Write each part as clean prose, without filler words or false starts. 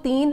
3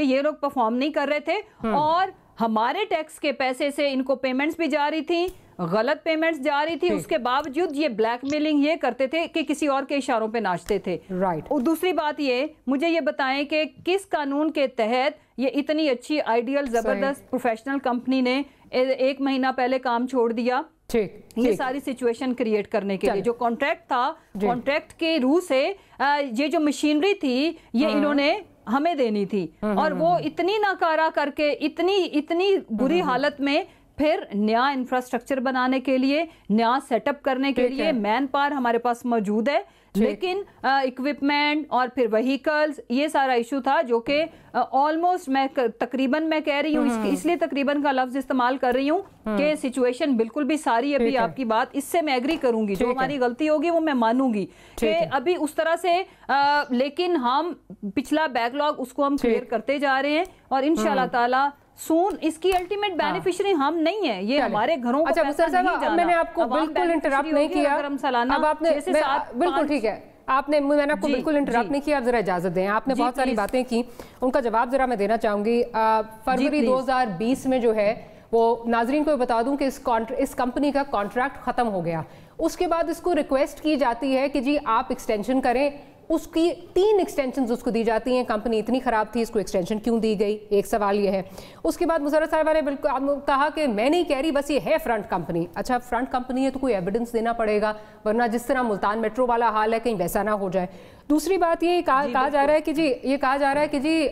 کہ یہ لوگ پرفارم نہیں کر رہے تھے اور ہمارے ٹیکس کے پیسے سے ان کو پیمنٹس بھی جاری تھیں, غلط پیمنٹس جاری تھی, اس کے باوجود یہ بلیک میلنگ یہ کرتے تھے کہ کسی اور کے اشاروں پہ ناچتے تھے. اور دوسری بات یہ, مجھے یہ بتائیں کہ کس قانون کے تحت یہ اتنی اچھی آئیڈیل زبردست پروفیشنل کمپنی نے 1 مہینہ پہلے کام چھوڑ دیا یہ ساری سچویشن کریٹ کرنے کے لیے. جو کانٹریکٹ تھا, کانٹریکٹ کے روح سے یہ جو مشینری تھی یہ انہوں نے ہمیں دینی تھی, اور وہ اتنی ناکارہ کر کے اتنی بری حالت میں پھر نیا انفراسٹرکچر بنانے کے لیے, نیا سیٹ اپ کرنے کے لیے مین پاور ہمارے پاس موجود ہے, لیکن اکوپمنٹ اور پھر وہیکلز یہ سارا ایشو تھا جو کہ آلموسٹ میں تقریباً میں کہہ رہی ہوں, اس لیے تقریباً کا لفظ استعمال کر رہی ہوں کہ سچویشن بالکل بھی ساری ابھی آپ کی بات اس سے میں ایگری کروں گی, جو ہماری غلطی ہوگی وہ میں مانوں گی کہ ابھی اس طرح سے, لیکن ہم پچھلا بیک لاگ اس کو ہم کلیئر کرتے جا رہے ہیں اور انشاءاللہ تعالی سون اس کی الٹیمیٹ بینیفیشری ہم نہیں ہیں, یہ ہمارے گھروں کو پیسہ نہیں جانا. میں نے آپ کو بالکل انٹرپٹ نہیں کیا, اب آپ نے بالکل ٹھیک ہے, میں نے آپ کو بالکل انٹرپٹ نہیں کیا, آپ ذرا اجازت دیں. آپ نے بہت ساری باتیں کی, ان کا جواب ذرا میں دینا چاہوں گی. فروری 2020 میں جو ہے وہ ناظرین کو بتا دوں کہ اس کمپنی کا کانٹریکٹ ختم ہو گیا. اس کے بعد اس کو ریکویسٹ کی جاتی ہے کہ جی آپ ایکسٹینشن کریں, اس کی 3 ایکسٹینشنز اس کو دی جاتی ہیں. کمپنی اتنی خراب تھی, اس کو ایکسٹینشن کیوں دی گئی, ایک سوال یہ ہے. اس کے بعد مسرت صاحبہ نے بالکل کہا کہ میں نہیں کہہ رہی, بس یہ ہے فرنٹ کمپنی. اچھا فرنٹ کمپنی ہے تو کوئی ایویڈنس دینا پڑے گا, ورنہ جس طرح ملتان میٹرو والا حال ہے کہیں ویسا نہ ہو جائے. دوسری بات یہ کہا جا رہا ہے کہ جی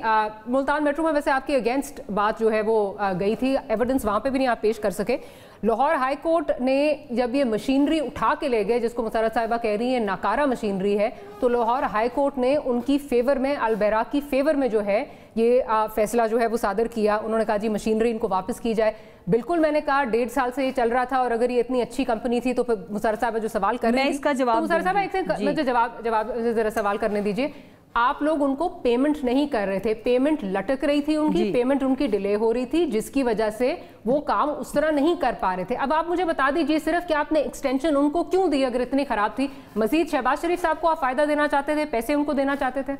ملتان میٹرو میں ویسے آپ کے اگینسٹ بات جو ہے وہ گئی تھی, ایویڈنس وہاں پہ بھی نہیں آپ پیش کر سکے. لاہور ہائی کورٹ نے جب یہ مشینری اٹھا کے لے گئے, جس کو مسرت صاحبہ کہہ رہی ہیں ناکارہ مشینری ہے, تو لاہور ہائی کورٹ نے ان کی فیور میں, البیراق کی فیور میں جو ہے یہ فیصلہ جو ہے وہ صادر کیا. انہوں نے کہا جی مشینری ان کو واپس کی جائے. بالکل میں نے کہا 1.5 سال سے یہ چل رہا تھا, اور اگر یہ اتنی اچھی کمپنی تھی تو پھر مسرت صاحبہ جو سوال کر رہی ہیں, اس کا جواب مسرت صاحبہ ایک سے مجھے جواب ذرا سوال کرنے دیجیے. آپ لوگ ان کو پیمنٹ نہیں کر رہے تھے, پیمنٹ لٹک رہی تھی ان کی, پیمنٹ ان کی ڈیلے ہو رہی تھی, جس کی وجہ سے وہ کام اس طرح نہیں کر پا رہے تھے. اب آپ مجھے بتا دیجئے صرف کہ آپ نے ایکسٹینشن ان کو کیوں دی اگر اتنی خراب تھی؟ مزید شہباز شریف صاحب کو آپ فائدہ دینا چاہتے تھے, پیسے ان کو دینا چاہتے تھے؟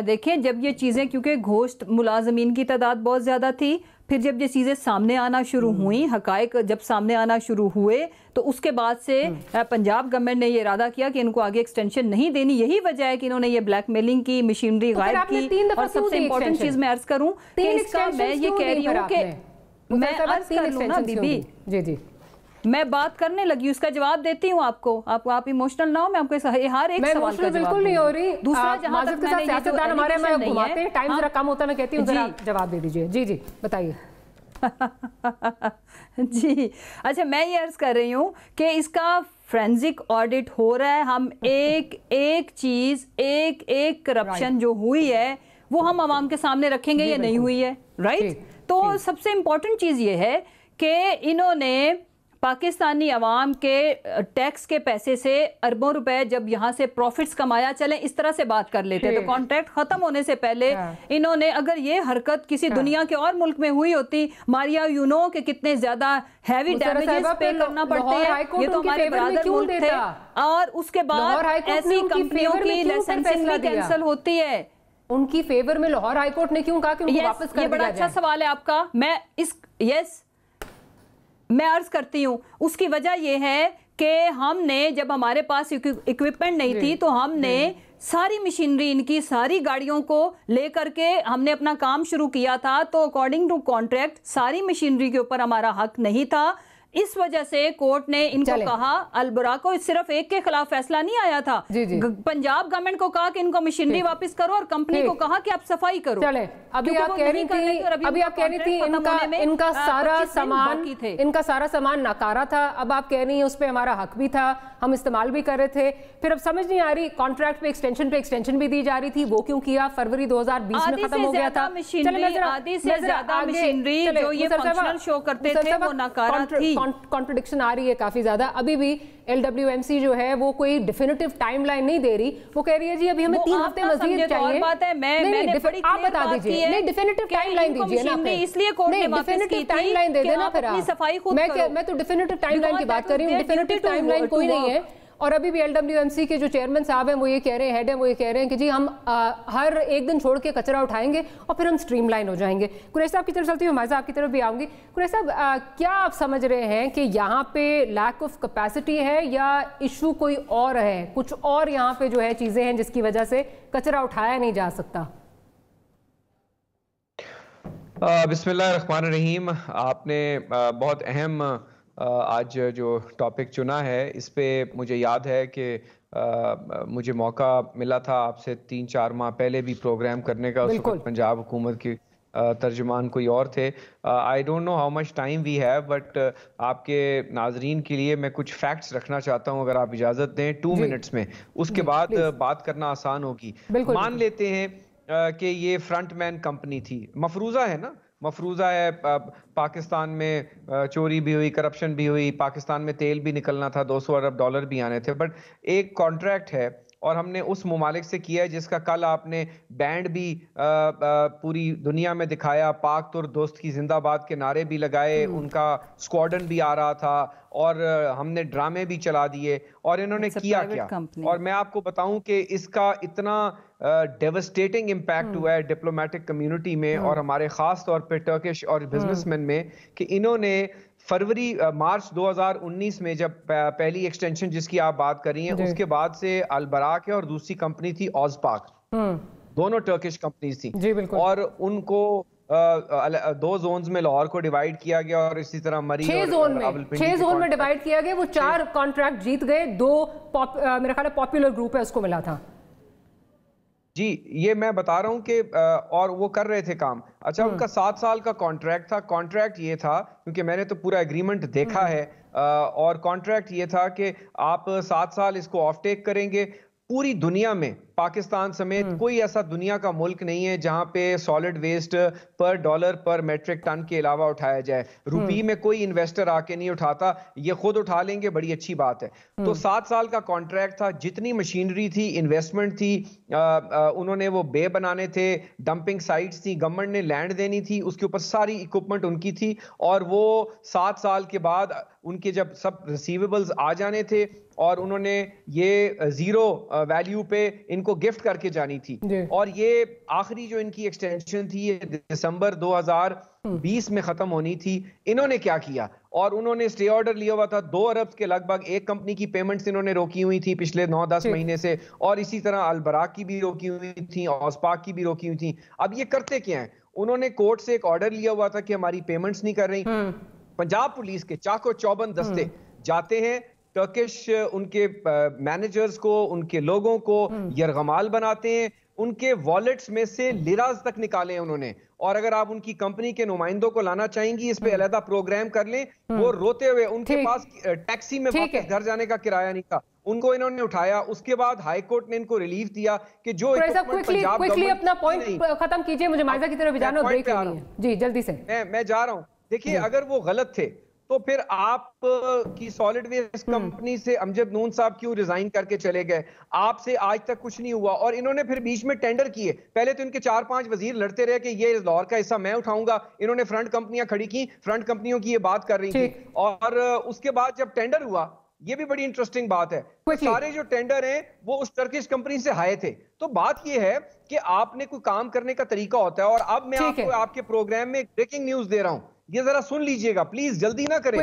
دیکھیں جب یہ چیزیں, کیونکہ گھوشت ملازمین کی تعداد بہت زیادہ تھی, پھر جب یہ چیزیں سامنے آنا شروع ہوئیں, حقائق جب سامنے آنا شروع ہوئے, تو اس کے بعد سے پنجاب گورنمنٹ نے یہ ارادہ کیا کہ ان کو آگے ایکسٹینشن نہیں دینی. یہی وجہ ہے کہ انہوں نے یہ بلیک میلنگ کی, مشینری غائب کی. اور سب سے امپورٹنٹ چیز میں عرض کروں کہ اس کا میں یہ کہہ رہی ہوں کہ میں عرض کر لوں نا بی بی, جی میں بات کرنے لگی, اس کا جواب دیتی ہوں آپ کو. آپ ایموشنل نہ ہو, میں آپ کو ہر ایک سوال کا جواب بالکل نہیں ہو رہی. دوسرا جہاں تک میں نے سیاستدان ہمارے میں گھماتے ہیں, ٹائم ذرا کم ہوتا ہے, میں کہتی ہوں ذرا جواب دے دیجئے. جی بتائیے. جی اچھا, میں یہ عرض کر رہی ہوں کہ اس کا فرینزک آڈٹ ہو رہا ہے. ہم ایک چیز, ایک کرپشن جو ہوئی ہے وہ ہم عوام کے سامنے رکھیں گے, یہ نہیں ہوئی ہے, رائٹ. تو سب سے امپورٹنٹ چیز یہ ہے کہ انہوں نے پاکستانی عوام کے ٹیکس کے پیسے سے اربوں روپے جب یہاں سے پروفٹس کمایا, چلیں اس طرح سے بات کر لیتے, تو کانٹریکٹ ختم ہونے سے پہلے انہوں نے, اگر یہ حرکت کسی دنیا کے اور ملک میں ہوئی ہوتی, ماریا یو نو کہ کتنے زیادہ ہیوی ڈیمیجز پے کرنا پڑتے ہیں, یہ تو ہمارے برادر ملک تھے, اور اس کے بعد ایسی کمپنیوں کی لائسنسنگ بھی کینسل ہوتی ہے. ان کی فیور میں لاہور ہائی کورٹ نے کیوں کہا کہ ان کو واپس کر دیا جائے؟ یہ بڑا اچھا سوال ہے آپ کا. میں عرض کرتی ہوں, اس کی وجہ یہ ہے کہ ہم نے, جب ہمارے پاس اکوپمنٹ نہیں تھی, تو ہم نے ساری مشینری, ان کی ساری گاڑیوں کو لے کر کے ہم نے اپنا کام شروع کیا تھا. تو اکارڈنگ ٹو کانٹریکٹ ساری مشینری کے اوپر ہمارا حق نہیں تھا. اس وجہ سے کورٹ نے ان کو کہا, البراق کو صرف ایک کے خلاف فیصلہ نہیں آیا تھا, پنجاب گورنمنٹ کو کہا کہ ان کو مشینری واپس کرو, اور کمپنی کو کہا کہ آپ صفائی کرو. ابھی آپ کہہ رہی تھی ان کا سارا سامان ناکارہ تھا, اب آپ کہہ رہی ہیں اس پہ ہمارا حق بھی تھا, ہم استعمال بھی کر رہے تھے. پھر اب سمجھ نہیں آ رہی, کانٹریکٹ پہ ایکسٹینشن بھی دی جا رہی تھی, وہ کیوں کیا؟ فروری 2020 میں ختم ہو گیا تھا. آدھی سے زیادہ مشینری جو یہ فنکشنل شو کرتے تھے وہ ناکارہ تھی. کانٹرڈکشن آ رہی ہے کافی زیادہ. ابھی بھی LWMC جو ہے وہ کوئی ڈیفینیٹو ٹائم لائن نہیں دے رہی, وہ کہہ رہی ہے جی ابھی ہمیں 3 ہفتے مزید چاہیے. آپ بتا دیجئے, نہیں ڈیفینیٹو ٹائم لائن دیجئے نا, ڈیفینیٹو ٹائم لائن دے دینا. پھر میں تو ڈیفینیٹو ٹائم لائن کی بات کر رہی ہوں, ڈیفینیٹو ٹائم لائن کوئی نہیں ہے. اور ابھی بھی LWMC کے جو چیئرمین صاحب ہیں وہ یہ کہہ رہے ہیں, ہیڈ ہیں, وہ یہ کہہ رہے ہیں کہ جی ہم ہر ایک دن چھوڑ کے کچرا اٹھائیں گے اور پھر ہم سٹریم لائن ہو جائیں گے. قریش صاحب کی طرف چلتی ہوں, ہمارے صاحب کی طرف بھی آؤں گی. قریش صاحب, کیا آپ سمجھ رہے ہیں کہ یہاں پہ لیک آف کیپیسٹی ہے یا ایشو کوئی اور ہے, کچھ اور یہاں پہ جو ہے چیزیں ہیں جس کی وجہ سے کچرا اٹھایا نہیں جا سکتا؟ بسم اللہ الرحمن الرحیم. آپ نے بہت اہم آج جو ٹاپک چنا ہے, اس پہ مجھے یاد ہے کہ مجھے موقع ملا تھا آپ سے 3-4 ماہ پہلے بھی پروگرام کرنے کا. اس وقت پنجاب حکومت کی ترجمان کوئی اور تھے. I don't know how much time we have, but آپ کے ناظرین کے لیے میں کچھ فیکٹس رکھنا چاہتا ہوں, اگر آپ اجازت دیں 2 منٹس میں. اس کے بعد بات کرنا آسان ہوگی. مان لیتے ہیں کہ یہ فرنٹ مین کمپنی تھی, مفروضہ ہے نا, مفروضہ ہے, پاکستان میں چوری بھی ہوئی, کرپشن بھی ہوئی, پاکستان میں تیل بھی نکلنا تھا, $200 ارب بھی آنے تھے, بٹ ایک کانٹریکٹ ہے اور ہم نے اس ممالک سے کیا ہے جس کا کل آپ نے بینڈ بھی پوری دنیا میں دکھایا, پاک تر دوست کی زندہ باد کے نعرے بھی لگائے, ان کا اسکواڈن بھی آ رہا تھا اور ہم نے ڈرامے بھی چلا دیے, اور انہوں نے کیا کیا. اور میں آپ کو بتاؤں کہ اس کا اتنا ڈیوسٹیٹنگ امپیکٹ ہوا ہے ڈپلومیٹک کمیونٹی میں اور ہمارے خاص طور پہ ٹرکش اور بزنس مین میں, کہ انہوں نے مارچ 2019 میں جب پہلی ایکسٹینشن جس کی آپ بات کر رہی ہیں, اس کے بعد سے البراک ہے اور دوسری کمپنی تھی آز پاک, دونوں ٹرکش کمپنیز تھیں, اور ان کو 2 زونز میں لاہور کو ڈیوائیڈ کیا گیا, اور اسی طرح مری 6 زون میں ڈیوائیڈ کیا گیا. وہ 4 کانٹریکٹ جیت گئے, 2 میرا خیال ہے پاپولر گروپ ہے اس کو ملا تھا. جی یہ میں بتا رہا ہوں کہ اور وہ کر رہے تھے کام. اچھا, ان کا 7 سال کا کانٹریکٹ تھا. کانٹریکٹ یہ تھا, کیونکہ میں نے تو پورا ایگریمنٹ دیکھا ہے, اور کانٹریکٹ یہ تھا کہ آپ 7 سال اس کو آف ٹیک کریں گے. پوری دنیا میں پاکستان سمیت کوئی ایسا دنیا کا ملک نہیں ہے جہاں پہ سالڈ ویسٹ پر ڈالر پر میٹرک ٹن کے علاوہ اٹھایا جائے. روپی میں کوئی انویسٹر آ کے نہیں اٹھاتا, یہ خود اٹھا لیں گے, بڑی اچھی بات ہے. تو 7 سال کا کانٹریکٹ تھا, جتنی مشینری تھی, انویسٹمنٹ تھی, انہوں نے وہ بے بنانے تھے, ڈمپنگ سائٹس تھی, گورنمنٹ نے لینڈ دینی تھی, اس کے اوپر ساری اکوپمنٹ ان کی تھی, اور وہ 7 سال کے بعد ان کے جب سب ریسیویبلز آ جانے تھے, اور انہوں نے یہ 0 ویلیو پہ ان کو گفٹ کر کے جانی تھی. اور یہ آخری جو ان کی ایکسٹینشن تھی یہ دسمبر 2020 میں ختم ہونی تھی. انہوں نے کیا کیا, اور انہوں نے اسٹے آرڈر لیا ہوا تھا 2 ارب کے لگ بھگ. ایک کمپنی کی پیمنٹس انہوں نے روکی ہوئی تھی پچھلے 9-10 مہینے سے, اور اسی طرح البراک کی بھی روکی ہوئی تھی, آز پاک کی بھی روکی ہوئی تھی. اب یہ کرتے کیا ہیں, انہوں نے کورٹ سے ایک آرڈر لیا ہوا تھا کہ ہماری پیمنٹس نہیں کر رہی. پنجاب پولیس کے چاق و چوبند دستے جاتے ہیں, ٹرکش ان کے مینیجرز کو, ان کے لوگوں کو یرغمال بناتے ہیں, ان کے والیٹس میں سے لیراز تک نکالے انہوں نے. اور اگر آپ ان کی کمپنی کے نمائندوں کو لانا چاہیں گی, اس پہ علیحدہ پروگرام کر لیں. وہ روتے ہوئے, ان کے پاس ٹیکسی میں واپس گھر جانے کا کرایہ نہیں تھا, ان کو انہوں نے اٹھایا. اس کے بعد ہائی کورٹ نے ان کو ریلیف دیا کہ جو کوئکلی اپنا پوائنٹ ختم کیجئے, مجھے مائزہ کی طرف جانا اور بریک لینی ہے. جی جلدی سے میں جا رہا ہوں. دیکھیے اگر وہ غلط تھے تو پھر آپ کی سالڈ ویسٹ کمپنی سے امجد نون صاحب کیوں ریزائن کر کے چلے گئے؟ آپ سے آج تک کچھ نہیں ہوا. اور انہوں نے پھر بیچ میں ٹینڈر کیے. پہلے تو ان کے 4-5 وزیر لڑتے رہے کہ یہ لاہور کا حصہ میں اٹھاؤں گا. انہوں نے فرنٹ کمپنیاں کھڑی کی, فرنٹ کمپنیوں کی یہ بات کر رہی تھی. اور اس کے بعد جب ٹینڈر ہوا, یہ بھی بڑی انٹرسٹنگ بات ہے, سارے جو ٹینڈر ہیں وہ اس ٹرکش کمپنی سے ہائے تھے. تو بات یہ ہے کہ آپ نے کوئی کام کرنے کا طریقہ ہوتا ہے. اور اب میں آپ کو آپ کے پروگرام میں بریکنگ نیوز دے رہا ہوں, یہ ذرا سن لیجئے گا پلیز, جلدی نہ کریں.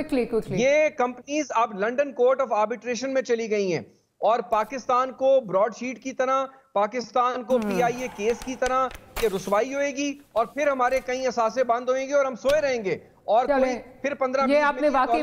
یہ کمپنیز اب لنڈن کورٹ آف آربیٹریشن میں چلی گئی ہیں, اور پاکستان کو براڈ شیٹ کی طرح, پاکستان کو PIA کیس کی طرح یہ رسوائی ہوئے گی, اور پھر ہمارے کئی اثاثے بند ہوئیں گے اور ہم سوئے رہیں گے. اور پھر 15 یہ آپ نے واقعی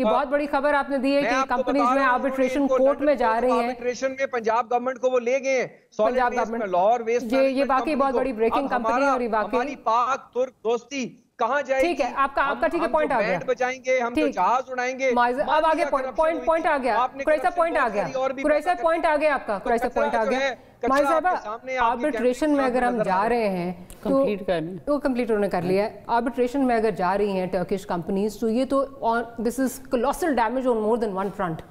بہت بڑی خبر آپ نے دی ہے کہ کمپنیز جو ہیں آربیٹریشن کورٹ میں جا رہی ہیں. آربیٹریشن میں پنجاب گورنمنٹ کو وہ لے گئے ہیں, سالڈ ویسٹ میں لاہور ویسٹ. یہ واقعی بہت بڑی بریکنگ کمپنی ہے, اور یہ واقعی ہماری پاک ترک دوستی کہاں جائے گی؟ ٹھیک ہے, آپ کا ٹھیک ہے, پوائنٹ آ گیا. بینڈ بجائیں گے, ہم جو جہاز اڑائیں گے. اب آگے پوائنٹ آ گیا, قریش صاحب پوائنٹ آ گیا, قریش صاحب پوائنٹ آ گیا آپ کا, قریش صاحب پوائنٹ آ گیا. مائی صاحبہ آربیٹریشن میں اگر ہم جا رہے ہیں تو کمپلیٹ انہوں نے کر لیا ہے. آربیٹریشن میں اگر جا رہی ہیں ٹرکش کمپنیز, تو یہ تو دس از کولوسل ڈیمیج آن مور دین ون فرنٹ.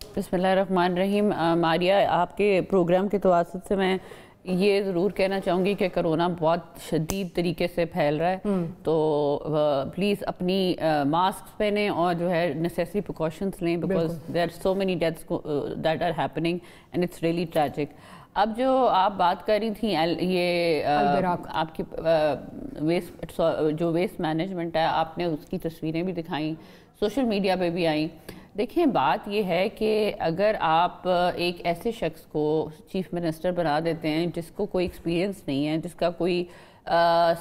بسم اللہ الرحمن الرحیم. ماریہ, آپ کے پروگرام کے تواسط سے میں یہ ضرور کہنا چاہوں گی کہ کرونا بہت شدید طریقے سے پھیل رہا ہے، تو پلیز اپنی ماسک پہنیں اور جو ہے نیسیسری پریکاشنز لیں، because there are so many deaths that are happening and it's really tragic. اب جو آپ بات کر رہی تھیں یہ آپ کی جو ویسٹ مینجمنٹ ہے، آپ نے اس کی تصویریں بھی دکھائیں، سوشل میڈیا پہ بھی آئیں. دیکھیں بات یہ ہے کہ اگر آپ ایک ایسے شخص کو چیف منسٹر بنا دیتے ہیں جس کو کوئی ایکسپیرینس نہیں ہے، جس کا کوئی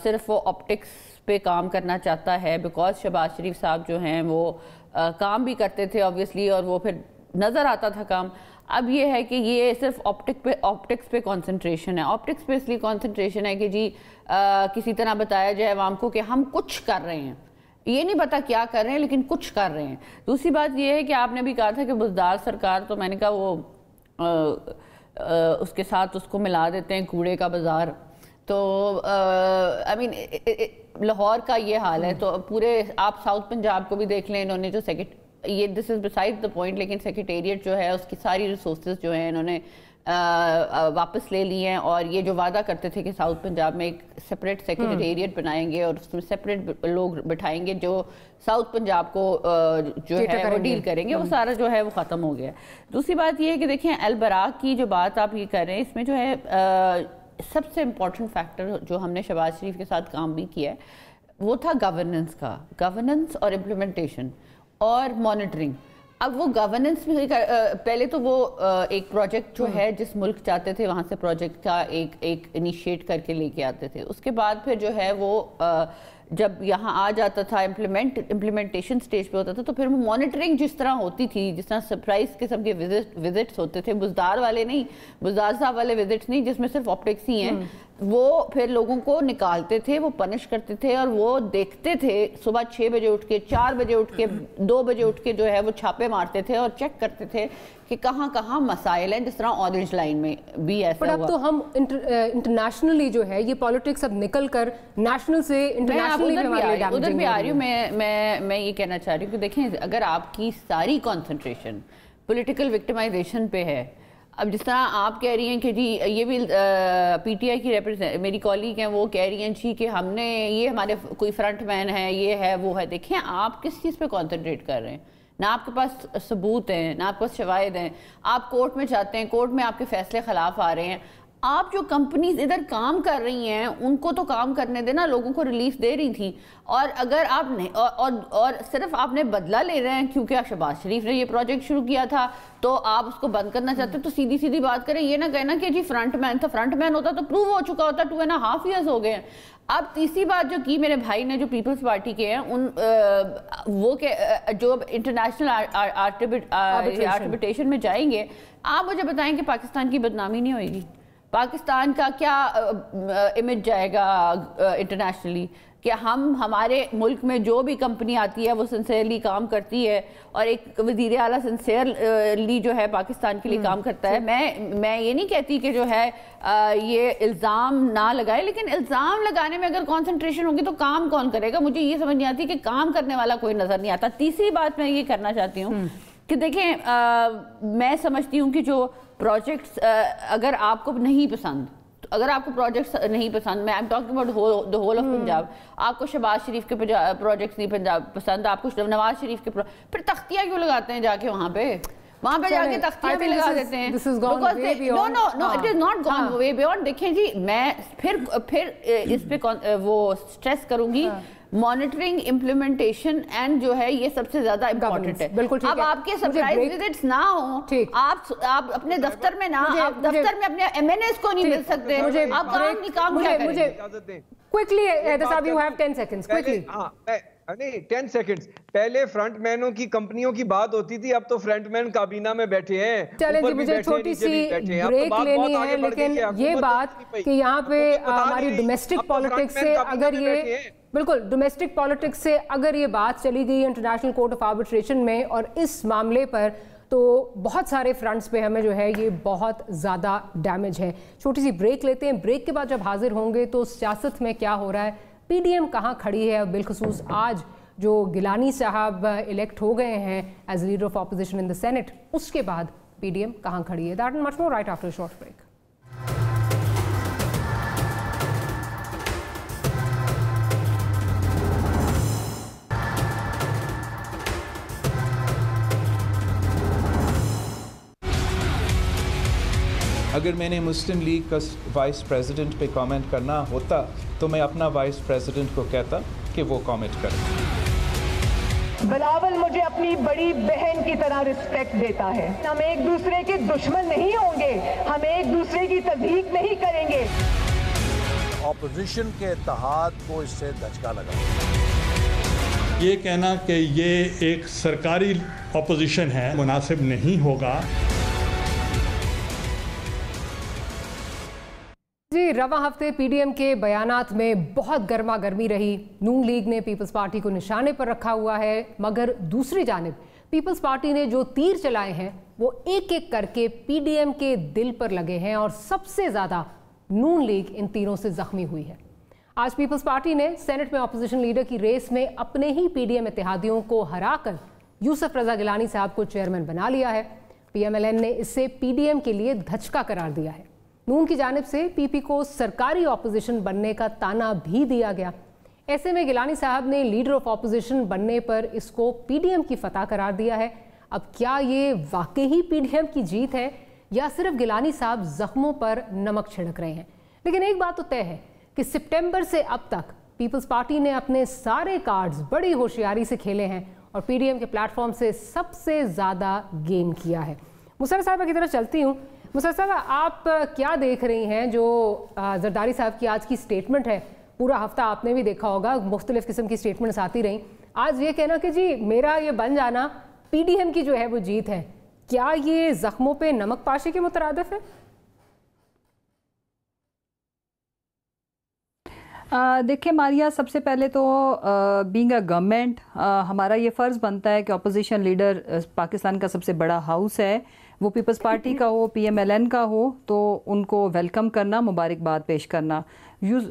صرف وہ آپٹکس پہ کام کرنا چاہتا ہے، بیکاز شہباز شریف صاحب جو ہیں وہ کام بھی کرتے تھے آبویسلی اور وہ پھر نظر آتا تھا کام. اب یہ ہے کہ یہ صرف آپٹکس پہ کانسنٹریشن ہے. آپٹکس پہ اس لیے کانسنٹریشن ہے کہ جی کسی طرح بتایا جائے عوام کو کہ ہم کچھ کر رہے ہیں، یہ نہیں پتا کیا کر رہے ہیں لیکن کچھ کر رہے ہیں. دوسری بات یہ ہے کہ آپ نے بھی کہا تھا کہ بزدار سرکار، تو میں نے کہا وہ اس کے ساتھ اس کو ملا دیتے ہیں کوڑے کا بازار. تو آئی مین لاہور کا یہ حال ہے، تو پورے آپ ساؤتھ پنجاب کو بھی دیکھ لیں، انہوں نے جو یہ دس از بسائڈ دا پوائنٹ، لیکن سیکریٹریٹ جو ہے اس کی ساری ریسورسز جو ہیں انہوں نے واپس لے لی ہیں. اور یہ جو وعدہ کرتے تھے کہ ساؤتھ پنجاب میں ایک سپریٹ سیکریٹریٹ بنائیں گے اور اس میں سپریٹ لوگ بٹھائیں گے جو ساؤتھ پنجاب کو جو ہے وہ ڈیل کریں گے، وہ سارا جو ہے وہ ختم ہو گیا. دوسری بات یہ ہے کہ دیکھیں البراق کی جو بات آپ یہ کر رہے ہیں، اس میں جو ہے سب سے امپورٹنٹ فیکٹر جو ہم نے شہباز شریف کے ساتھ کام بھی کیا ہے وہ تھا گورننس کا، گورننس اور امپلیمنٹیشن اور مانیٹرنگ. اب وہ گورننس میں پہلے تو وہ ایک پروجیکٹ جو ہے جس ملک چاہتے تھے وہاں سے پروجیکٹ کا ایک انیشیٹ کر کے لے کے آتے تھے. اس کے بعد پھر جو ہے وہ جب یہاں آ جاتا تھا امپلیمنٹیشن سٹیج پہ ہوتا تھا، تو پھر وہ مانیٹرنگ جس طرح ہوتی تھی، جس طرح سرپرائز قسم کے وزٹس ہوتے تھے، بزدار والے نہیں، بزدار صاحب والے وزٹس نہیں جس میں صرف آپٹکس ہی ہیں، وہ پھر لوگوں کو نکالتے تھے، وہ پنش کرتے تھے اور وہ دیکھتے تھے صبح 6 بجے اٹھ کے، 4 بجے اٹھ کے، 2 بجے اٹھ کے جو ہے وہ چھاپے مارتے تھے اور چیک کرتے تھے کہ کہاں کہاں مسائل ہیں. جس طرح اورنج لائن میں بھی ایسا ہوا. اب تو ہم انٹرنیشنلی جو ہے یہ پالیٹکس اب نکل کر نیشنل سے انٹرنیشنلی ادھر بھی آ رہی ہوں. میں یہ کہنا چاہ رہی ہوں کہ دیکھیں اگر آپ کی ساری کانسنٹریشن پولیٹیکل وکٹمائزیشن پہ ہے، اب جس طرح آپ کہہ رہی ہیں کہ جی یہ بھی پی ٹی آئی کی میری کالیگ ہیں، وہ کہہ رہی ہیں جی کہ ہم نے یہ ہمارے کوئی فرنٹ مین ہے، یہ ہے وہ ہے. دیکھیں آپ کس چیز پہ کانسنٹریٹ کر رہے ہیں؟ نہ آپ کے پاس ثبوت ہیں، نہ آپ کے پاس شواہد ہیں. آپ کورٹ میں جاتے ہیں، کورٹ میں آپ کے فیصلے خلاف آ رہے ہیں. آپ جو کمپنیز ادھر کام کر رہی ہیں ان کو تو کام کرنے دینا، لوگوں کو ریلیف دے رہی تھیں. اور اگر آپ نے اور صرف آپ نے بدلہ لے رہے ہیں کیونکہ شہباز شریف نے یہ پروجیکٹ شروع کیا تھا تو آپ اس کو بند کرنا چاہتے ہیں، تو سیدھی بات کریں، یہ نہ کہنا کہ جی فرنٹ مین تھا. فرنٹ مین ہوتا تو پروو ہو چکا ہوتا، 2.5 ایئرز ہو گئے ہیں. اب تیسری بات جو کی میرے بھائی نے جو پیپلز پارٹی کے ہیں وہ کہ جو انٹرنیشنل آربیٹریشن میں جائیں گے، آپ مجھے بتائیں کہ پاکستان کی بدنامی نہیں ہوئے گی؟ پاکستان کا کیا امیج جائے گا انٹرنیشنلی کہ ہمارے ملک میں جو بھی کمپنی آتی ہے وہ سنسیئرلی کام کرتی ہے اور ایک وزیر اعلیٰ سنسیئرلی جو ہے پاکستان کے لیے کام کرتا ہے. میں یہ نہیں کہتی کہ جو ہے یہ الزام نہ لگائے، لیکن الزام لگانے میں اگر کانسنٹریشن ہوگی تو کام کون کرے گا؟ مجھے یہ سمجھ نہیں آتی کہ کام کرنے والا کوئی نظر نہیں آتا. تیسری بات میں یہ کرنا چاہتی ہوں کہ دیکھیں میں سمجھتی ہوں کہ جو پروجیکٹس اگر آپ کو نہیں پسند، اگر آپ کو پروجیکٹس نہیں پسند، میں talking about the whole of Punjab, آپ کو شہباز شریف کے پروجیکٹس نہیں پسند، آپ کو نواز شریف کے پھر تختیاں کیوں لگاتے ہیں جا کے وہاں پہ جا کے تختیاں بھی لگا دیتے ہیں. No, it is not gone way beyond. دیکھیں جی میں پھر اس پہ وہ اسٹریس کروں گی، مانیٹرنگ، امپلیمنٹیشن اینڈ جو ہے یہ سب سے زیادہ امپورٹنٹ ہے. اب آپ کے سرپرائز وزٹس نہ ہوں، آپ اپنے دفتر میں نہ، آپ دفتر میں اپنے ایم این ایس کو نہیں مل سکتے، آپ کام کیا کریں؟ Quickly, صاحب you have 10 seconds. Quickly. نہیں 10 سیکنڈز. پہلے فرنٹ مینوں کی کمپنیوں کی بات ہوتی تھی، اب تو فرنٹ مین کابینہ میں بیٹھے ہیں. چلیں جی مجھے چھوٹی سی بریک لینی ہے، لیکن یہ بات کہ یہاں پہ ہماری ڈومیسٹک پالیٹکس سے اگر یہ بالکل ڈومیسٹک پالیٹکس سے اگر یہ بات چلی گئی انٹرنیشنل کورٹ آف آربیٹریشن میں اور اس معاملے پر، تو بہت سارے فرنٹس پہ ہمیں جو ہے یہ بہت زیادہ ڈیمیج ہے. چھوٹی سی بریک لیتے ہیں. بریک کے بعد جب حاضر ہوں گے تو سیاست میں کیا ہو رہا ہے، پی ڈی ایم کہاں کھڑی ہے، بالخصوص آج جو گیلانی صاحب الیکٹ ہو گئے ہیں as leader of opposition in the senate, اس کے بعد پی ڈی ایم کہاں کھڑی ہے. That and much more right after short break. اگر میں نے مسلم لیگ کا وائس پریزیڈنٹ پہ کامنٹ کرنا ہوتا تو میں اپنا وائس پریزیڈنٹ کو کہتا کہ وہ کامنٹ کرے. بلاول مجھے اپنی بڑی بہن کی طرح رسپیکٹ دیتا ہے. ہم ایک دوسرے کے دشمن نہیں ہوں گے, ہم ایک دوسرے کی تضحیق نہیں کریں گے. اپوزیشن کے اتحاد کو اس سے دھچکا لگا. یہ کہنا کہ یہ ایک سرکاری اپوزیشن ہے مناسب نہیں ہوگا. جی, رواں ہفتے پی ڈی ایم کے بیانات میں بہت گرما گرمی رہی. نون لیگ نے پیپلز پارٹی کو نشانے پر رکھا ہوا ہے, مگر دوسری جانب پیپلز پارٹی نے جو تیر چلائے ہیں وہ ایک ایک کر کے پی ڈی ایم کے دل پر لگے ہیں, اور سب سے زیادہ نون لیگ ان تیروں سے زخمی ہوئی ہے. آج پیپلز پارٹی نے سینٹ میں اپوزیشن لیڈر کی ریس میں اپنے ہی پی ڈی ایم اتحادیوں کو ہرا کر یوسف رضا گیلانی صاحب کو چیئرمین بنا لیا ہے. پی ایم ایل این نے اسے پی ڈی ایم کے لیے دھچکا قرار دیا ہے. نون کی جانب سے پی پی کو سرکاری اپوزیشن بننے کا تانا بھی دیا گیا. ایسے میں گیلانی صاحب نے لیڈر آف اپوزیشن بننے پر اس کو پی ڈی ایم کی فتح قرار دیا ہے. اب کیا یہ واقعی پی ڈی ایم کی جیت ہے یا صرف گیلانی صاحب زخموں پر نمک چھڑک رہے ہیں؟ لیکن ایک بات تو طے ہے کہ سپٹمبر سے اب تک پیپلز پارٹی نے اپنے سارے کارڈز بڑی ہوشیاری سے کھیلے ہیں اور پی ڈی ایم کے پلیٹ فارم سے سب سے زیادہ گین کیا ہے. مسرت صاحبہ کی طرف چلتی ہوں. مسرت صاحبہ, آپ کیا دیکھ رہی ہیں جو زرداری صاحب کی آج کی سٹیٹمنٹ ہے؟ پورا ہفتہ آپ نے بھی دیکھا ہوگا, مختلف قسم کی سٹیٹمنٹس آتی رہیں. آج یہ کہنا کہ جی میرا یہ بن جانا پی ڈی ایم کی جو ہے وہ جیت ہے, کیا یہ زخموں پہ نمک پاشی کے مترادف ہے؟ دیکھیں ماریا, سب سے پہلے تو بینگ اے گورنمنٹ ہمارا یہ فرض بنتا ہے کہ اپوزیشن لیڈر پاکستان کا سب سے بڑا ہاؤس ہے, وہ پیپلز پارٹی کا ہو, پی ایم ایل این کا ہو, تو ان کو ویلکم کرنا, مبارکباد پیش کرنا.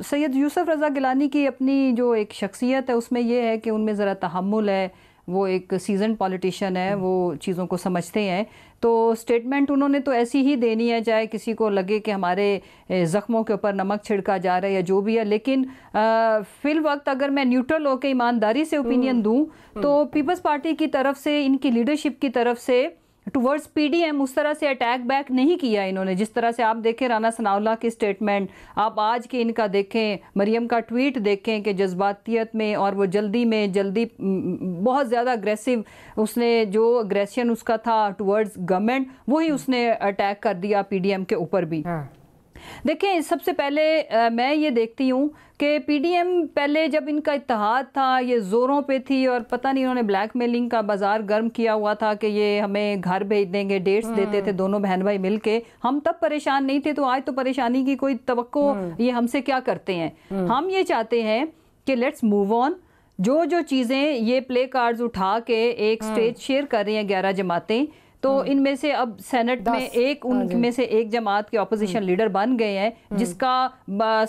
سید یوسف رضا گیلانی کی اپنی جو ایک شخصیت ہے اس میں یہ ہے کہ ان میں ذرا تحمل ہے, وہ ایک سیزنڈ پولیٹیشین ہے, وہ چیزوں کو سمجھتے ہیں. تو سٹیٹمنٹ انہوں نے تو ایسی ہی دینی ہے, چاہے کسی کو لگے کہ ہمارے زخموں کے اوپر نمک چھڑکا جا رہا ہے یا جو بھی ہے. لیکن فی الوقت اگر میں نیوٹرل ہو کے ایمانداری سے اوپینین دوں تو پیپلز پارٹی کی طرف سے, ان کی لیڈرشپ کی طرف سے ٹورڈز پی ڈی ایم اس طرح سے اٹیک بیک نہیں کیا انہوں نے. جس طرح سے آپ دیکھیں رانا ثناءاللہ کی سٹیٹمنٹ, آپ آج کے ان کا دیکھیں, مریم کا ٹویٹ دیکھیں کہ جذباتیت میں اور وہ جلدی بہت زیادہ اگریسو, اس نے جو اگریشن اس کا تھا ٹورڈز گورنمنٹ وہی اس نے اٹیک کر دیا پی ڈی ایم کے اوپر بھی. دیکھیں سب سے پہلے میں یہ دیکھتی ہوں کہ پی ڈی ایم پہلے جب ان کا اتحاد تھا یہ زوروں پہ تھی, اور پتہ نہیں انہوں نے بلیک میلنگ کا بازار گرم کیا ہوا تھا کہ یہ ہمیں گھر بھیج دیں گے, ڈیٹس دیتے تھے دونوں بہن بھائی مل کے. ہم تب پریشان نہیں تھے, تو آج تو پریشانی کی کوئی توقع یہ ہم سے کیا کرتے ہیں. ہم یہ چاہتے ہیں کہ لیٹس موو آن. جو چیزیں یہ پلے کارڈز اٹھا کے ایک سٹیج شیئر کر رہی ہیں 11 جماعتیں, تو ان میں سے اب سینٹ میں ان میں سے ایک جماعت کے اپوزیشن لیڈر بن گئے ہیں, جس کا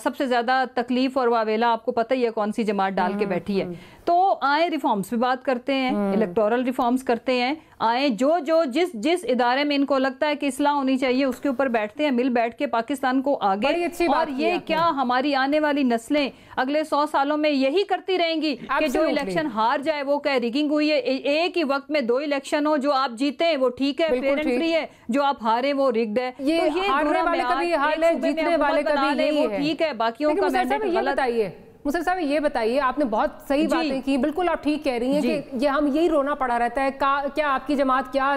سب سے زیادہ تکلیف اور واویلا آپ کو پتہ ہی ہے کون سی جماعت ڈال کے بیٹھی ہے. تو آئیں ریفارمز پہ بات کرتے ہیں, الیکٹورل ریفارمز کرتے ہیں, آئیں جو جس ادارے میں ان کو لگتا ہے کہ اصلاح ہونی چاہیے اس کے اوپر بیٹھتے ہیں, مل بیٹھ کے پاکستان کو آگے. اور یہ کیا ہماری آنے والی نسلیں اگلے 100 سالوں میں یہی کرتی رہیں گی کہ جو الیکشن ہار جائے وہ کہ ریگنگ ہوئی ہے, ایک ہی وقت میں 2 الیکشن ہو, جو آپ جیتے وہ ٹھیک ہے فیئر اینڈ فری ہے, جو آپ ہارے وہ ریگڈ ہے. یہ ہارنے والے کا بھی حال ہے, جیتنے والے کا بھی یہی ہے, ٹھیک ہے, باقیوں کا مینڈیٹ غلط ہے. مسرت صاحب یہ بتائیے, آپ نے بہت صحیح باتیں کی, بالکل آپ ٹھیک کہہ رہی ہیں کہ یہ ہم یہی رونا پڑا رہتا ہے, کیا آپ کی جماعت, کیا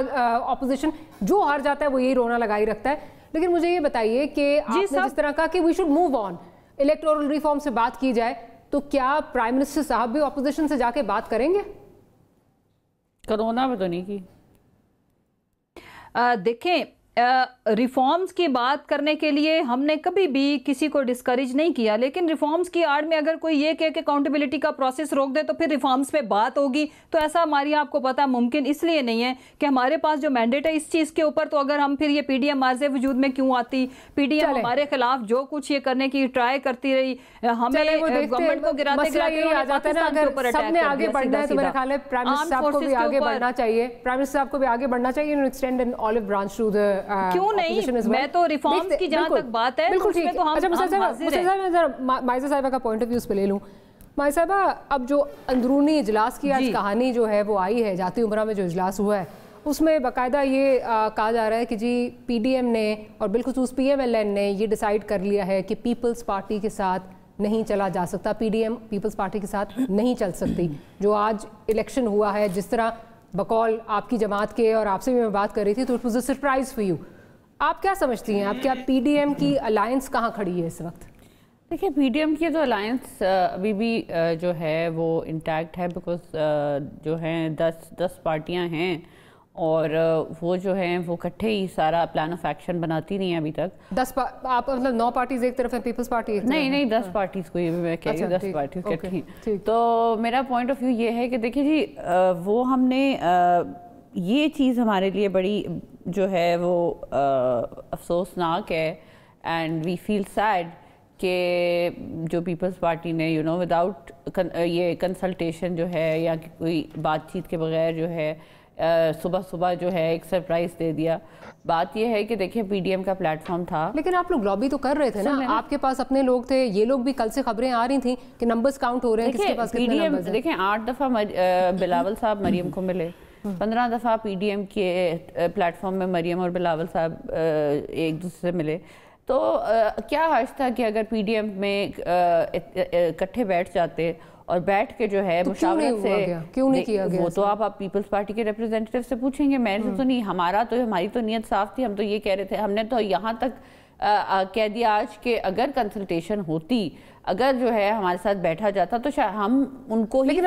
اپوزیشن جو ہار جاتا ہے وہ یہی رونا لگائی رکھتا ہے. لیکن مجھے یہ بتائیے کہ آپ نے جس طرح کہا کہ we should move on, electoral reform سے بات کی جائے, تو کیا پرائم منسٹر صاحب بھی اپوزیشن سے جا کے بات کریں گے؟ کرونا میں تو نہیں کی. دیکھیں ریفارمز کی بات کرنے کے لیے ہم نے کبھی بھی کسی کو ڈسکریج نہیں کیا, لیکن ریفارمز کی آڑ میں اگر کوئی یہ کہے کہ اکاؤنٹیبلٹی کا پروسیس روک دے تو پھر ریفارمز پہ بات ہوگی, تو ایسا ہماری آپ کو پتا ممکن اس لیے نہیں ہے کہ ہمارے پاس جو مینڈیٹ ہے اس چیز کے اوپر. تو اگر ہم پھر یہ پی ڈی ایم عارض وجود میں کیوں آتی, پی ڈی ایم ہمارے خلاف جو کچھ یہ کرنے کی ٹرائی کرتی رہی, ہمیں گورنمنٹ کو گراتے سب نے آگے بڑھنا ہے, تو میرا خیال ہے پرائم منسٹر صاحب کو بھی آگے بڑھنا چاہیے, پرائم منسٹر صاحب کو بھی آگے بڑھنا چاہیے, extend an olive branch to the کیوں نہیں. میں تو ریفارمز کی جہاں تک بات ہے بالکل ٹھیک ہے. اچھا مائزہ صاحبہ کا پوائنٹ آف ویوز پہ لے لوں. مائزہ صاحبہ, اب جو اندرونی اجلاس کی آج کہانی جو ہے وہ آئی ہے, جاتی عمرہ میں جو اجلاس ہوا ہے, اس میں باقاعدہ یہ کہا جا رہا ہے کہ جی پی ڈی ایم نے اور بالخصوص پی ایم ایل این نے یہ ڈیسائیڈ کر لیا ہے کہ پیپلز پارٹی کے ساتھ نہیں چلا جا سکتا, P D M Peoples Party کے ساتھ نہیں چل سکتی. جو آج الیکشن ہوا ہے, جس طرح بقول آپ کی جماعت کے, اور آپ سے بھی میں بات کر رہی تھی, تو it was a surprise for you. آپ کیا سمجھتی ہیں, آپ کیا پی ڈی ایم کی الائنس کہاں کھڑی ہے اس وقت؟ دیکھیں پی ڈی ایم کی تو الائنس ابھی بھی جو ہے وہ انٹیکٹ ہے, بیکاز جو ہیں 10 پارٹیاں ہیں اور وہ جو ہیں وہ کٹھے ہی سارا پلان آف ایکشن بناتی نہیں ہیں ابھی تک. 10 آپ مطلب 9 پارٹیز ایک طرف ہیں, پیپلز پارٹی ایک طرف؟ نہیں 10 پارٹیز کو یہ میں کہہ رہی ہوں, 10 پارٹیز کٹھی ہیں. تو میرا پوائنٹ آف ویو یہ ہے کہ دیکھیں جی وہ ہم نے یہ چیز ہمارے لیے بڑی جو ہے وہ افسوسناک ہے, اینڈ وی فیل سیڈ کہ جو پیپلز پارٹی نے یو نو وداؤٹ یہ کنسلٹیشن جو ہے یا کوئی بات چیت کے بغیر جو ہے صبح جو ہے ایک سرپرائز دے دیا. بات یہ ہے کہ دیکھیں پی ڈی ایم کا پلیٹ فارم تھا, لیکن آپ لوگ لابی تو کر رہے تھے نا, آپ کے پاس اپنے لوگ تھے, یہ لوگ بھی کل سے خبریں آ رہی تھیں کہ نمبرز کاؤنٹ ہو رہے ہیں, کس کے پاس کتنے نمبرز ہیں. دیکھیں 8 دفعہ بلاول صاحب مریم کو ملے, 15 دفعہ پی ڈی ایم کے پلیٹ فارم میں مریم اور بلاول صاحب ایک دوسرے سے ملے. تو کیا حرج تھا کہ اگر پی ڈی ایم میں اکٹھے بیٹھ جاتے اور بیٹھ کے جو ہے مشاورت سے, کیوں نہیں کیا گیا؟ وہ تو آپ پیپلز پارٹی کے ریپرزینٹیو سے پوچھیں گے, میں تو نہیں, ہماری تو نیت صاف تھی. ہم تو یہ کہہ رہے تھے, ہم نے تو یہاں تک کہہ دیا آج کہ اگر کنسلٹیشن ہوتی, اگر جو ہے ہمارے ساتھ بیٹھا جاتا تو شاید ہم ان کو ہی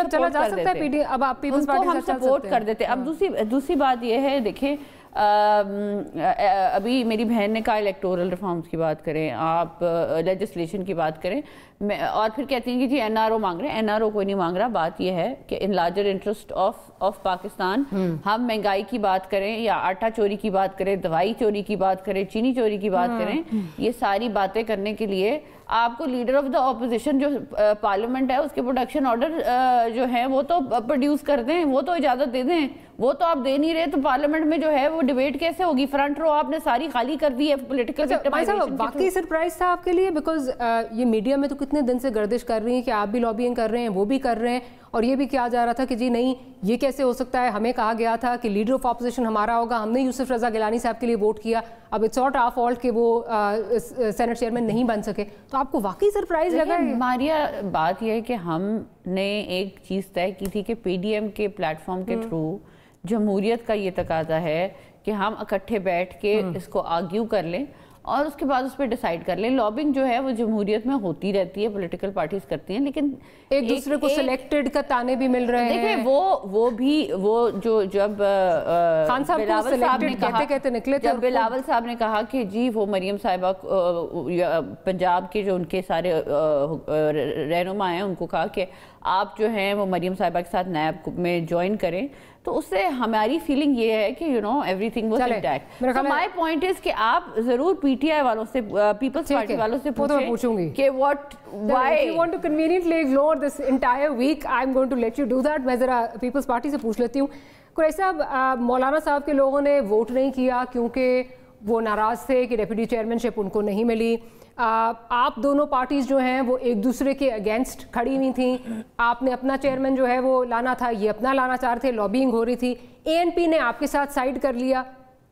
سپورٹ کر دیتے. اب دوسری بات یہ ہے, دیکھیں ابھی میری بہن نے کہا الیکٹورل ریفارمز کی بات کریں, آپ لیجسلیشن کی بات کریں, اور پھر کہتی ہیں کہ جی این آر او مانگ رہے ہیں. این آر او کوئی نہیں مانگ رہا. بات یہ ہے کہ in larger interest of Pakistan ہم مہنگائی کی بات کریں یا آٹا چوری کی بات کریں, دوائی چوری کی بات کریں, چینی چوری کی بات کریں, یہ ساری باتیں کرنے کے لیے آپ کو لیڈر آف دا اپوزیشن جو پارلیمنٹ ہے اس کے پروڈکشن آرڈر جو ہیں وہ تو پروڈیوس کر دیں, وہ تو اجازت دے دیں. وہ تو آپ دے نہیں رہے, تو پارلیمنٹ میں جو ہے وہ ڈیبیٹ کیسے ہوگی؟ فرنٹ رو آپ نے ساری خالی کر دی ہے پولیٹیکل وکٹمائزیشن. واقعی سرپرائز تھا آپ کے لیے, بیکاز یہ میڈیا میں تو کتنے دن سے گردش کر رہی ہیں کہ آپ بھی لابینگ کر رہے ہیں, وہ بھی کر رہے ہیں, اور یہ بھی کیا جا رہا تھا کہ جی نہیں یہ کیسے ہو سکتا ہے, ہمیں کہا گیا تھا کہ لیڈر آف اپوزیشن ہمارا ہوگا, ہم نے یوسف رضا گیلانی صاحب کے لیے ووٹ کیا, اب اٹس ناٹ آور فالٹ کہ وہ سینٹ چیئرمین نہیں بن سکے. تو آپ کو واقعی سرپرائز لگا ہے؟ ماریا, بات یہ ہے کہ ہم نے ایک چیز طے کی تھی کہ پی ڈی ایم کے پلیٹ فارم کے تھرو جمہوریت کا یہ تقاضا ہے کہ ہم اکٹھے بیٹھ کے اس کو آرگیو کر لیں اور اس کے بعد اس پہ ڈیسائیڈ کر لیں. لابنگ جو ہے وہ جمہوریت میں ہوتی رہتی ہے, پولیٹیکل پارٹیز کرتی ہیں, لیکن ایک دوسرے کو سلیکٹڈ کا تانے بھی مل رہے ہیں. دیکھیں وہ بھی وہ جو جب بلاول صاحب نے کہا, جب بلاول صاحب نے کہا کہ جی وہ مریم صاحبہ پنجاب کے جو ان کے سارے رہنما ہیں ان کو کہا کہ آپ جو ہیں وہ مریم صاحبہ کے ساتھ نیب میں جوائن کریں, تو اس سے ہماری فیلنگ یہ ہے کہ every thing was intact. So my point is کہ آپ ضرور پی ٹی آئی والوں سے, پیپلز پارٹی والوں سے پوچھیں کہ why if you want to conveniently ignore this entire week, I'm going to let you do that. میں ذرا پیپلز پارٹی سے پوچھ لیتی ہوں. قریشی صاحب, مولانا صاحب کے لوگوں نے ووٹ نہیں کیا کیونکہ وہ ناراض تھے کہ ڈیپٹی چیئرمین شپ ان کو نہیں ملی. آپ دونوں پارٹیز جو ہیں وہ ایک دوسرے کے اگینسٹ کھڑی ہوئی تھیں. آپ نے اپنا چیئرمین جو ہے وہ لانا تھا, یہ اپنا لانا چاہ رہے تھے, لابینگ ہو رہی تھی. اے این پی نے آپ کے ساتھ سائڈ کر لیا.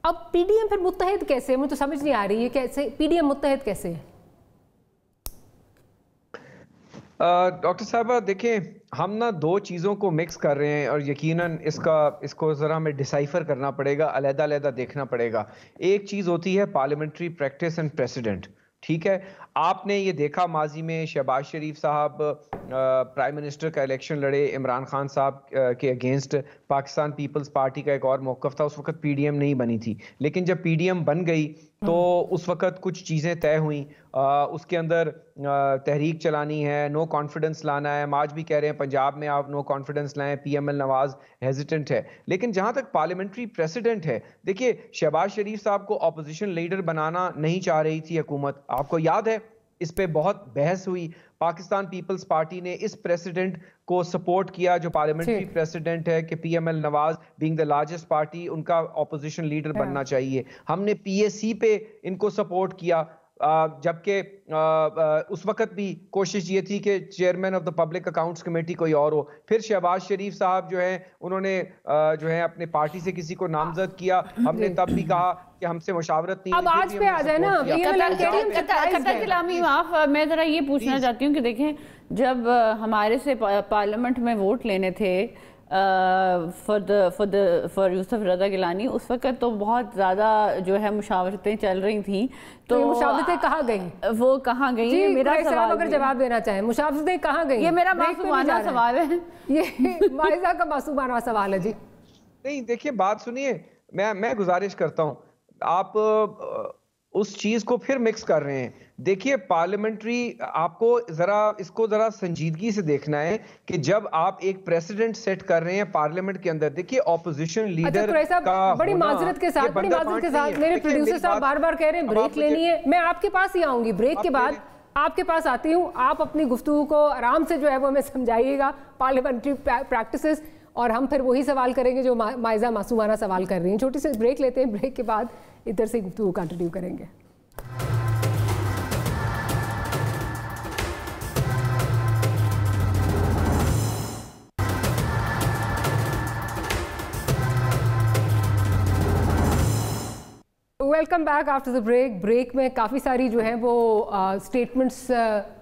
اب پی ڈی ایم پھر متحد کیسے؟ مجھے تو سمجھ نہیں آ رہی ہے کیسے پی ڈی ایم متحد کیسے ہے؟ ڈاکٹر صاحبہ دیکھیں, ہم نا دو چیزوں کو مکس کر رہے ہیں اور یقیناً اس کو ذرا ہمیں ڈیسائفر کرنا پڑے گا, علیحدہ علیحدہ دیکھنا پڑے گا. ایک چیز ہوتی ہے پارلیمنٹری پریکٹس اینڈ پریسیڈنٹ, ٹھیک ہے. آپ نے یہ دیکھا ماضی میں شہباز شریف صاحب پرائم منسٹر کا الیکشن لڑے, عمران خان صاحب کے اگینسٹ پاکستان پیپلز پارٹی کا ایک اور موقف تھا, اس وقت پی ڈی ایم نہیں بنی تھی. لیکن جب پی ڈی ایم بن گئی تو اس وقت کچھ چیزیں طے ہوئیں, اس کے اندر تحریک چلانی ہے, نو کانفیڈنس لانا ہے. ہم آج بھی کہہ رہے ہیں پنجاب میں آپ نو کانفیڈنس لائیں, پی ایم ایل نواز ہیزیٹنٹ ہے. لیکن جہاں تک پارلیمنٹری پریسیڈنٹ ہے, دیکھیے شہباز شریف صاحب کو اپوزیشن لیڈر بنانا نہیں چاہ رہی تھی حکومت, آپ کو یاد ہے اس پہ بہت بحث ہوئی. پاکستان پیپلز پارٹی نے اس پریسیڈنٹ کو سپورٹ کیا جو پارلیمنٹری پریسیڈنٹ ہے کہ P M L Nawaz being the largest party in کا اپوزیشن لیڈر بننا چاہیے. ہم نے پی اے سی پہ ان کو سپورٹ کیا. جبکہ اس وقت بھی کوشش یہ تھی کہ chairman of the public accounts committee کوئی اور ہو. پھر شہباز شریف صاحب جو ہیں انہوں نے جو ہے اپنے پارٹی سے کسی کو نامزد کیا. ہم نے تب بھی کہا کہ ہم سے مشاورت نہیں. اب آج پہ آ جائے نا قطر کلامی معاف. میں ذرا یہ پوچھنا چاہتی ہوں کہ دیکھیں جب ہمارے سے پارلیمنٹ میں ووٹ لینے تھے فار یوسف رضا گیلانی, اس وقت تو بہت زیادہ جو ہے مشاورتیں چل رہی تھیں. تو مشاورتیں کہاں گئیں, وہ کہاں گئیں, میرا سوال اگر جواب دینا چاہیں مشاورتیں کہاں گئیں, یہ میرا معصومانہ سوال ہے, یہ مائزہ کا معصومانہ سوال ہے. جی نہیں دیکھیے بات سنیے, میں گزارش کرتا ہوں, آپ اس چیز کو پھر مکس کر رہے ہیں. دیکھیے پارلیمنٹری, آپ کو اس کو ذرا سنجیدگی سے دیکھنا ہے کہ جب آپ ایک پریسیڈنٹ سیٹ کر رہے ہیں پارلیمنٹ کے اندر, دیکھیے اپوزیشن لیڈر کا بڑی معذرت کے ساتھ میرے پروڈیوسر صاحب بار بار کہہ رہے ہیں بریک لینی ہے. میں آپ کے پاس ہی آؤں گی, بریک کے بعد آپ کے پاس آتی ہوں. آپ اپنی گفتگو کو آرام سے جو ہے وہ ہمیں سمجھائیے گا پارلیمنٹری پریکٹسز, اور ہم پھر وہی سوال کریں گے جو مائزہ معصومانہ سوال کر رہی ہیں. چھوٹی سی بریک لیتے ہیں, بریک کے بعد ادھر سے گفتگو کنٹینیو کریں گے. Welcome back after the break میں کافی ساری جو ہیں وہ اسٹیٹمنٹس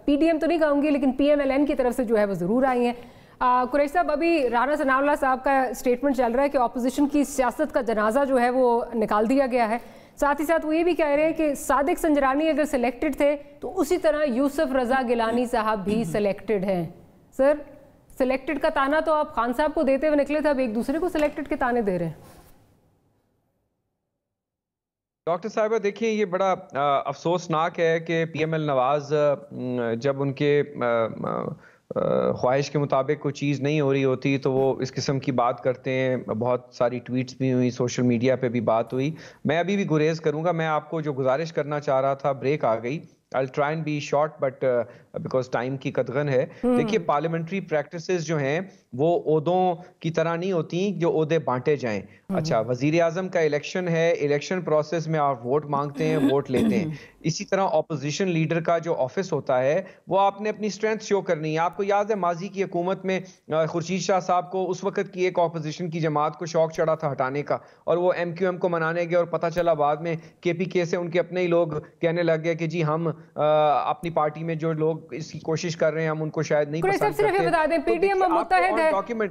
پی ڈی ایم تو نہیں کہوں گی لیکن پی ایم ایل این کی طرف سے جو ہے وہ ضرور آئی ہیں. قریش صاحب, ابھی رانا ثناء اللہ صاحب کا اسٹیٹمنٹ چل رہا ہے کہ اپوزیشن کی سیاست کا جنازہ جو ہے وہ نکال دیا گیا ہے. ساتھ ہی ساتھ وہ یہ بھی کہہ رہے ہیں کہ صادق سنجرانی اگر سلیکٹڈ تھے تو اسی طرح یوسف رضا گیلانی صاحب بھی سلیکٹڈ ہیں. سر, سلیکٹڈ کا تانا تو آپ خان صاحب کو دیتے ہوئے نکلے تھے, اب ایک دوسرے کو سلیکٹڈ کے تانے دے رہے ہیں. ڈاکٹر صاحبہ دیکھیں یہ بڑا افسوسناک ہے کہ پی ایم ایل نواز جب ان کے خواہش کے مطابق کوئی چیز نہیں ہو رہی ہوتی تو وہ اس قسم کی بات کرتے ہیں. بہت ساری ٹویٹس بھی ہوئی, سوشل میڈیا پہ بھی بات ہوئی. میں ابھی بھی گریز کروں گا. میں آپ کو جو گزارش کرنا چاہ رہا تھا, بریک آ گئی, I'll try and be short but because time کی قدغن ہے. دیکھیے پارلیمنٹری پریکٹسز جو ہیں وہ عہدوں کی طرح نہیں ہوتی جو عہدے بانٹے جائیں. اچھا, وزیر اعظم کا الیکشن ہے, الیکشن پروسیس میں آپ ووٹ مانگتے ہیں, ووٹ لیتے ہیں. اسی طرح اپوزیشن لیڈر کا جو آفس ہوتا ہے وہ آپ نے اپنی اسٹرینتھ شو کرنی ہے. آپ کو یاد ہے ماضی کی حکومت میں خورشید شاہ صاحب کو اس وقت کی ایک اپوزیشن کی جماعت کو شوق چڑھا تھا ہٹانے کا, اور وہ ایم کیو ایم کو منانے گئے, اور پتہ چلا بعد میں کے پی کے سے ان کے اپنے ہی لوگ کہنے لگ گئے کہ جی ہم اپنی پارٹی میں جو لوگ اس کی کوشش کر رہے ہیں ہم ان کو شاید نہیں پسند کرتے. صرف یہ بتا دیں پی ڈی ایم متحد ہے,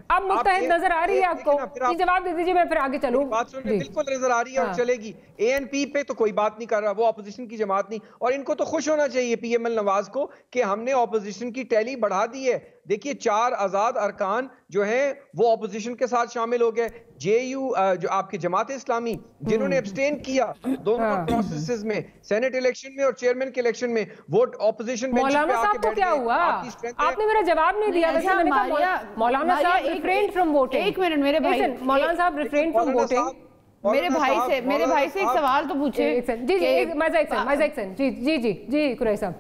اب متحد نظر آ رہی ہے آپ کو؟ جواب دے دیجیے, میں پھر آگے چلوں. بات سن بالکل نظر آ رہی ہے اور چلے گی. اے این پی پہ تو کوئی بات نہیں کر رہا, وہ اپوزیشن کی جماعت نہیں, اور ان کو تو خوش ہونا چاہیے پی ایم ایل نواز کو کہ ہم نے اپوزیشن کی ٹیلی بڑھا دی ہے. دیکھیے 4 آزاد ارکان جو ہیں وہ اپوزیشن کے ساتھ شامل ہو گئے. جے یو جو آپ کی جماعت اسلامی جنہوں نے ابسٹین کیا دونوں پروسیسز میں, سینٹ الیکشن میں اور چیئرمین کے الیکشن میں, ووٹ اپوزیشن بینچ پہ آ کے بیٹھ گئے. کیا ہوا, آپ نے میرا جواب نہیں دیا. مولانا صاحب ریفرین فرام ووٹنگ. ایک منٹ میرے بھائی, مولانا صاحب ریفرین فرام ووٹنگ. میرے بھائی سے ایک سوال تو پوچھے. جی قریش صاحب,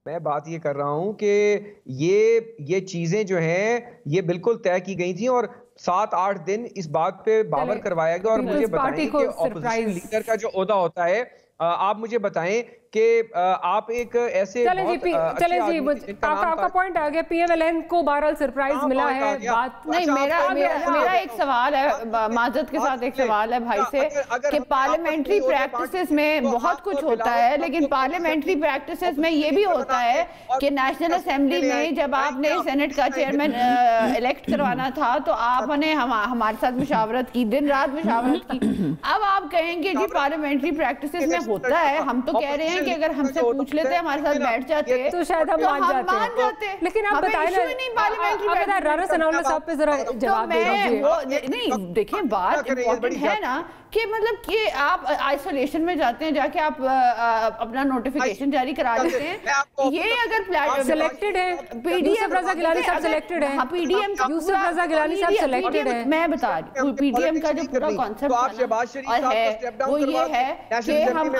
میں بات یہ کر رہا ہوں کہ یہ چیزیں جو ہیں یہ بالکل طے کی گئی تھیں اور 7-8 دن اس بات پہ باور کروایا گیا. اور مجھے بتائیں کہ اپوزیشن لیڈر کا جو عہدہ ہوتا ہے, آپ مجھے بتائیں کہ آپ ایک ایسے چلیں جی آپ کا پوائنٹ آ گیا. پی ایم ایل این کو بہرحال سرپرائز ملا ہے. بات نہیں, میرا ایک سوال ہے, معذرت کے ساتھ ایک سوال ہے بھائی سے کہ پارلیمنٹری پریکٹسز میں بہت کچھ ہوتا ہے, لیکن پارلیمنٹری پریکٹسز میں یہ بھی ہوتا ہے کہ نیشنل اسمبلی میں جب آپ نے سینٹ کا چیئرمین الیکٹ کروانا تھا تو آپ نے ہمارے ساتھ مشاورت کی, دن رات مشاورت کی. اب آپ کہیں گے جی پارلیمنٹری پریکٹسز میں ہوتا ہے, ہم تو کہہ رہے ہیں کہ اگر ہم سے پوچھ لیتے ہمارے ساتھ بیٹھ جاتے تو شاید ہم مان جاتے. لیکن آپ بتائیں رانا ثناء اللہ صاحب پہ ذرا جواب دے. نہیں دیکھیں بات امپورٹنٹ ہے نا کہ مطلب کہ آپ آئسولیشن میں جاتے ہیں, جا کے آپ اپنا نوٹیفیکیشن جاری کرا دیتے ہیں. یہ اگر سلیکٹڈ ہے پی ڈی ایم رضا گیلانی صاحب سلیکٹڈ ہے, پی ڈی ایم کا یوسف رضا گیلانی صاحب سلیکٹڈ ہے. میں بتا رہی ہوں پی ڈی ایم کا جو پورا کانسیپٹ ہے وہ یہ ہے کہ ہم